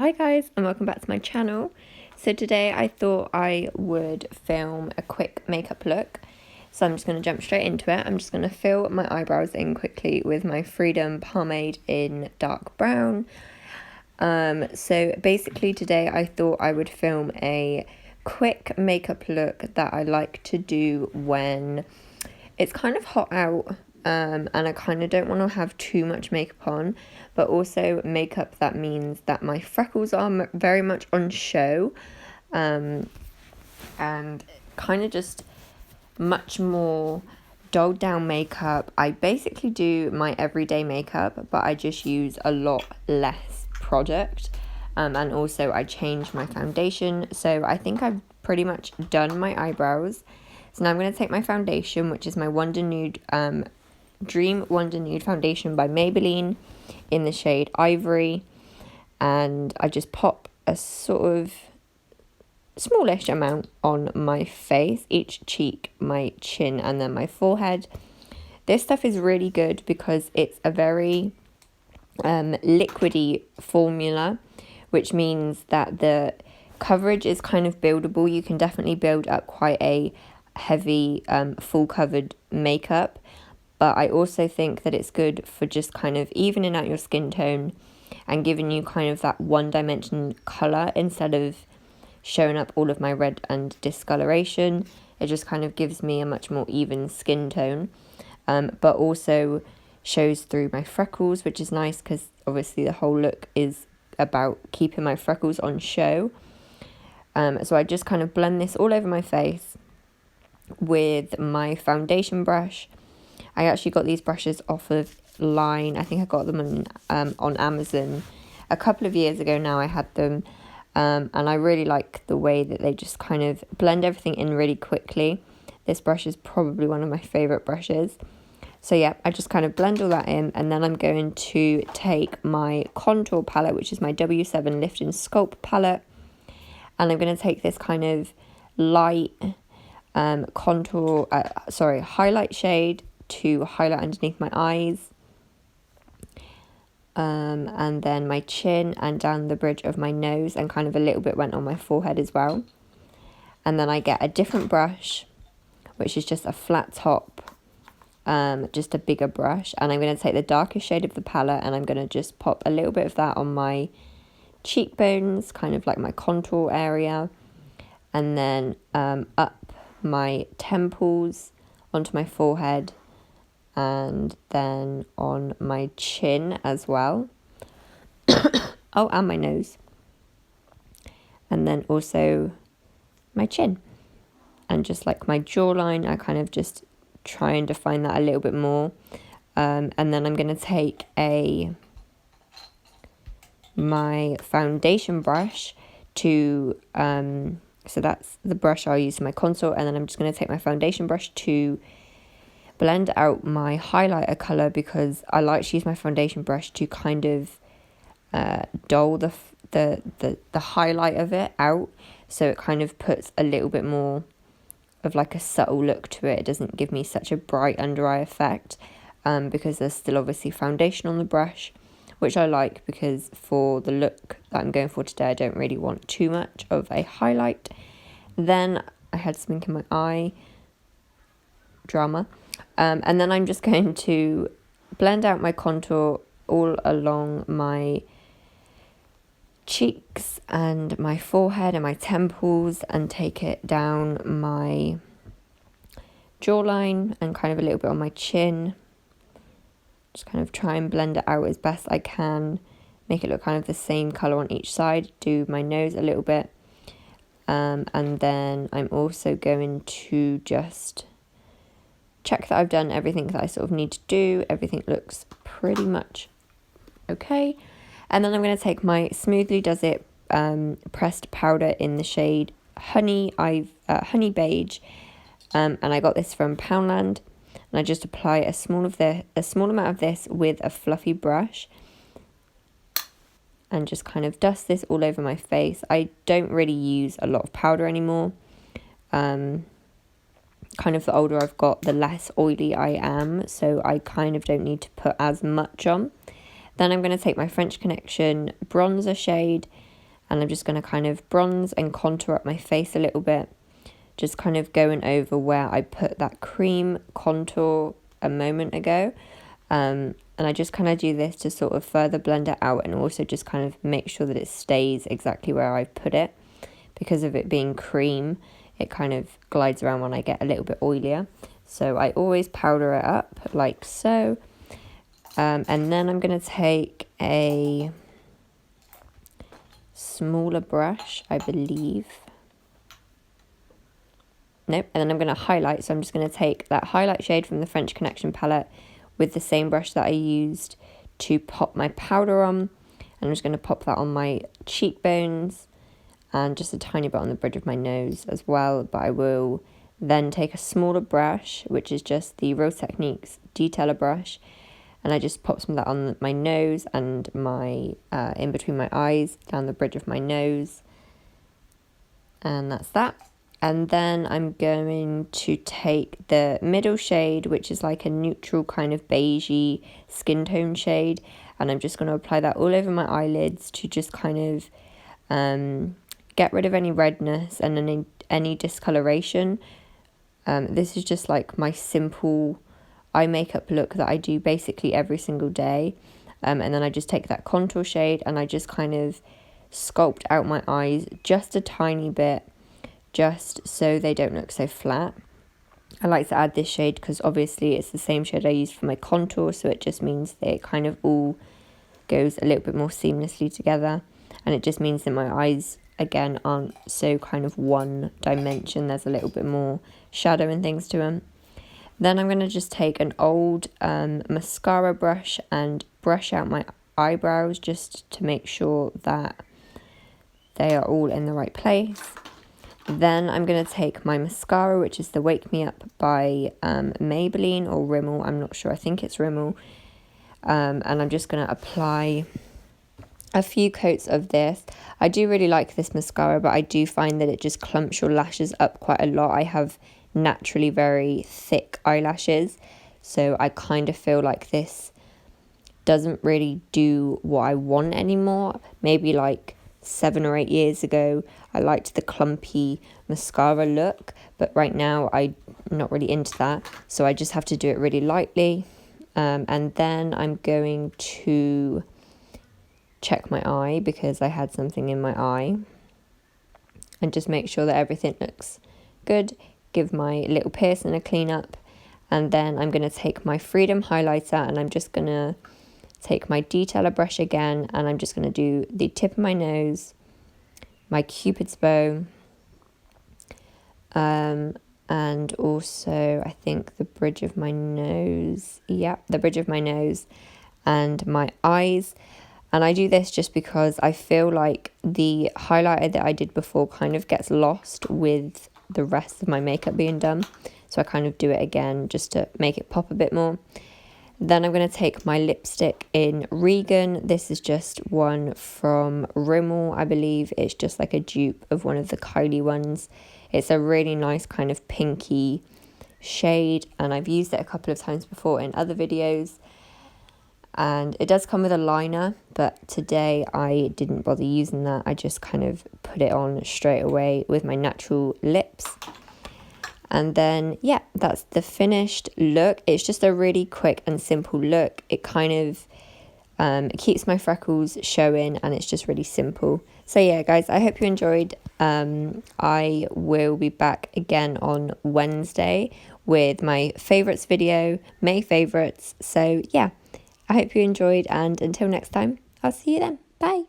Hi guys, and welcome back to my channel. So today I thought I would film a quick makeup look. So I'm just going to jump straight into it. I'm just going to fill my eyebrows in quickly with my Freedom pomade in dark brown. So basically today I thought I would film a quick makeup look that I like to do when it's kind of hot out. And I kind of don't want to have too much makeup on, but also makeup that means that my freckles are very much on show, and kind of just much more dulled down makeup. I basically do my everyday makeup, but I just use a lot less product, and also I change my foundation. So I think I've pretty much done my eyebrows. So now I'm going to take my foundation, which is my Wonder Nude Dream Wonder Nude foundation by Maybelline in the shade Ivory, and I just pop a sort of smallish amount on my face, each cheek, my chin, and then my forehead. This stuff is really good because it's a very liquidy formula, which means that the coverage is kind of buildable. You can definitely build up quite a heavy full covered makeup, but I also think that it's good for just kind of evening out your skin tone and giving you kind of that one dimension colour instead of showing up all of my red and discoloration. It just kind of gives me a much more even skin tone, but also shows through my freckles, which is nice because obviously the whole look is about keeping my freckles on show. So I just kind of blend this all over my face with my foundation brush. I actually got these brushes off of Line. I think I got them on Amazon a couple of years ago now. I had them, and I really like the way that they just kind of blend everything in really quickly. This brush is probably one of my favourite brushes. So yeah, I just kind of blend all that in, and then I'm going to take my contour palette, which is my W7 Lift and Sculpt palette, and I'm going to take this kind of light highlight shade to highlight underneath my eyes, and then my chin and down the bridge of my nose, and kind of a little bit went on my forehead as well. And then I get a different brush, which is just a flat top, just a bigger brush, and I'm going to take the darkest shade of the palette and I'm going to just pop a little bit of that on my cheekbones, kind of like my contour area, and then up my temples onto my forehead, and then on my chin as well. Oh, and my nose, and then also my chin, and just like my jawline, I kind of just try and define that a little bit more. And then I'm going to take my foundation brush to so that's the brush I'll use for my contour, and then I'm just going to take my foundation brush to blend out my highlighter colour, because I like to use my foundation brush to kind of dull the highlight of it out, so it kind of puts a little bit more of like a subtle look to it. It doesn't give me such a bright under eye effect, because there's still obviously foundation on the brush, which I like because for the look that I'm going for today I don't really want too much of a highlight. Then I had something in my eye, drama. And then I'm just going to blend out my contour all along my cheeks and my forehead and my temples, and take it down my jawline and kind of a little bit on my chin. Just kind of try and blend it out as best I can, make it look kind of the same colour on each side. Do my nose a little bit, and then I'm also going to just check that I've done everything that I sort of need to do. Everything looks pretty much okay. And then I'm going to take my Smoothly Does It pressed powder in the shade Honey Beige, and I got this from Poundland. And I just apply a small amount of this with a fluffy brush, and just kind of dust this all over my face. I don't really use a lot of powder anymore. Kind of the older I've got, the less oily I am, so I kind of don't need to put as much on. Then I'm going to take my French Connection bronzer shade and I'm just going to kind of bronze and contour up my face a little bit, just kind of going over where I put that cream contour a moment ago. And I just kind of do this to sort of further blend it out, and also just kind of make sure that it stays exactly where I've put it. Because of it being cream, it kind of glides around when I get a little bit oilier. So I always powder it up like so. And then I'm going to take a smaller brush, I believe. Nope. And then I'm going to highlight. So I'm just going to take that highlight shade from the French Connection palette with the same brush that I used to pop my powder on. And I'm just going to pop that on my cheekbones and just a tiny bit on the bridge of my nose as well. But I will then take a smaller brush, which is just the Real Techniques Detailer brush, and I just pop some of that on my nose and my in between my eyes, down the bridge of my nose, and that's that. And then I'm going to take the middle shade, which is like a neutral kind of beigey skin tone shade, and I'm just going to apply that all over my eyelids to just kind of get rid of any redness and any discoloration. This is just like my simple eye makeup look that I do basically every single day. And then I just take that contour shade and I just kind of sculpt out my eyes just a tiny bit, just so they don't look so flat. I like to add this shade because obviously it's the same shade I used for my contour, so it just means that it kind of all goes a little bit more seamlessly together, and it just means that my eyes again aren't so kind of one dimension. There's a little bit more shadow and things to them. Then I'm going to just take an old mascara brush and brush out my eyebrows just to make sure that they are all in the right place. Then I'm going to take my mascara, which is the Wake Me Up by Maybelline or Rimmel. I'm not sure. I think it's Rimmel. And I'm just going to apply a few coats of this. I do really like this mascara, but I do find that it just clumps your lashes up quite a lot. I have naturally very thick eyelashes, so I kind of feel like this doesn't really do what I want anymore. Maybe like 7 or 8 years ago I liked the clumpy mascara look, but right now I'm not really into that, so I just have to do it really lightly. And then I'm going to check my eye because I had something in my eye, and just make sure that everything looks good. Give my little piercing a clean up, and then I'm going to take my Freedom highlighter and I'm just going to take my detailer brush again, and I'm just going to do the tip of my nose, my Cupid's bow, and also I think the bridge of my nose. Yeah, the bridge of my nose and my eyes. And I do this just because I feel like the highlighter that I did before kind of gets lost with the rest of my makeup being done. So I kind of do it again just to make it pop a bit more. Then I'm going to take my lipstick in Regan. This is just one from Rimmel, I believe. It's just like a dupe of one of the Kylie ones. It's a really nice kind of pinky shade, and I've used it a couple of times before in other videos. And it does come with a liner, but today I didn't bother using that. I just kind of put it on straight away with my natural lips. And then, yeah, that's the finished look. It's just a really quick and simple look. It kind of it keeps my freckles showing, and it's just really simple. So yeah, guys, I hope you enjoyed. I will be back again on Wednesday with my favourites video, May favourites. So yeah, I hope you enjoyed, and until next time, I'll see you then. Bye.